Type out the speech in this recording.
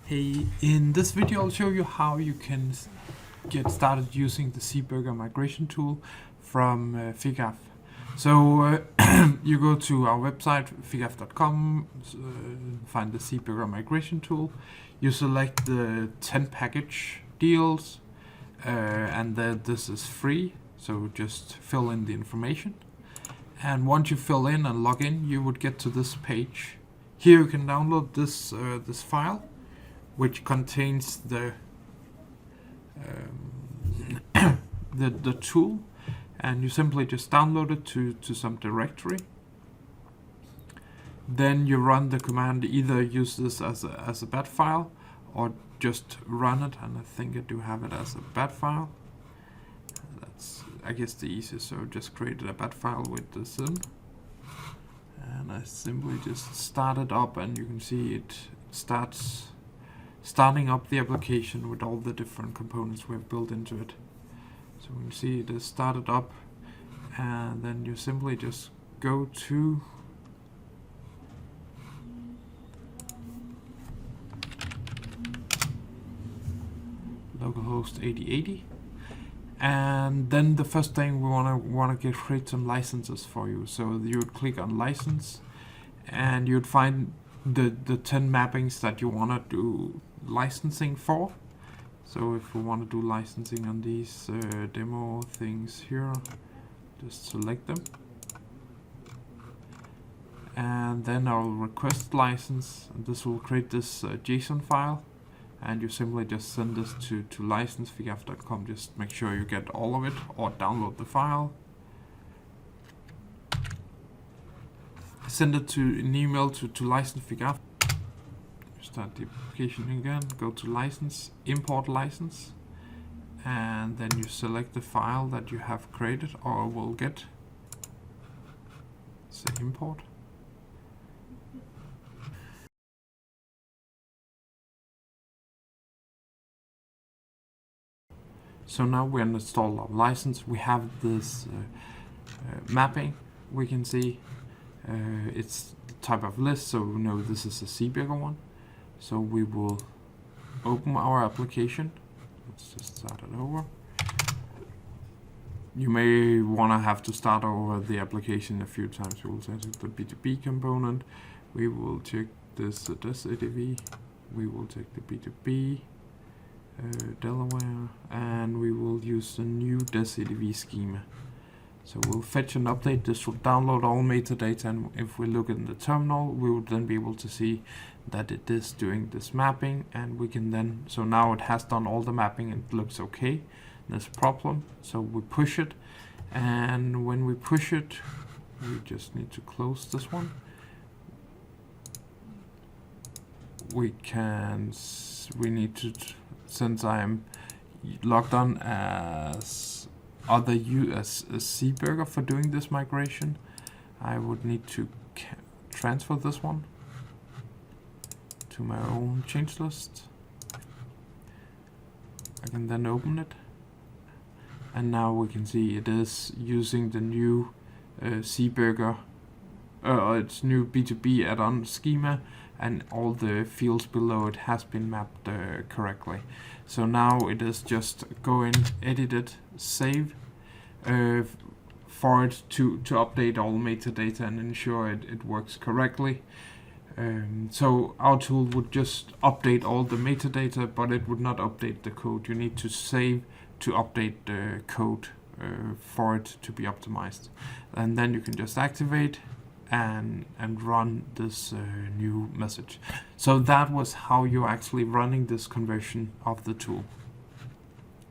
Hey, in this video I'll show you how you can get started using the Seeburger migration tool from FIGAF. So you go to our website figaf.com, find the Seeburger migration tool, you select the 10 package deals, and then this is free, so just fill in the information. And once you fill in and log in, you would get to this page. Here you can download this this file, which contains the the tool, and you simply just download it to some directory. Then you run the command, either use this as a bat file or just run it, and I think I do have it as a bat file. That's, I guess, the easiest, so just created a bat file with this in. And I simply just start it up, and you can see it starting up the application with all the different components we have built into it. So we can see it is started up, and then you simply just go to localhost 8080, and then the first thing we want to create some licenses for you. So you would click on license, and you'd find the 10 mappings that you want to do licensing for. So if we want to do licensing on these demo things here, just select them, and then I'll request license, and this will create this JSON file, and you simply just send this to license.figaf.com. Just make sure you get all of it, or download the file, send it to an email to license.figaf. Start the application again, go to license, import license, and then you select the file that you have created or will get. Say import. So now we're installed our license. We have this mapping. We can see it's the type of list, so we know this is a Seeburger one. So we will open our application. Let's just start it over. You may have to start over the application a few times. We will set the B2B component. We will check this ADV. We will check the B2B Delaware, and we will use the new ADV schema. So we'll fetch and update. This will download all metadata, and if we look in the terminal, we will then be able to see that it is doing this mapping, and we can then, so now it has done all the mapping and it looks okay. There's a problem, so we push it, and when we push it, we just need to close this one. We need to, since I am logged on as as Seeburger for doing this migration, I would need to transfer this one to my own change list. I can then open it, and now we can see it is using the new Seeburger, its new B2B add-on schema, and all the fields below it has been mapped correctly. So now it is just go in, edit it, save, for it to update all metadata and ensure it works correctly. So our tool would just update all the metadata, but it would not update the code. You need to save to update the code for it to be optimized. And then you can just activate and run this new message. So that was how you're actually running this conversion of the tool.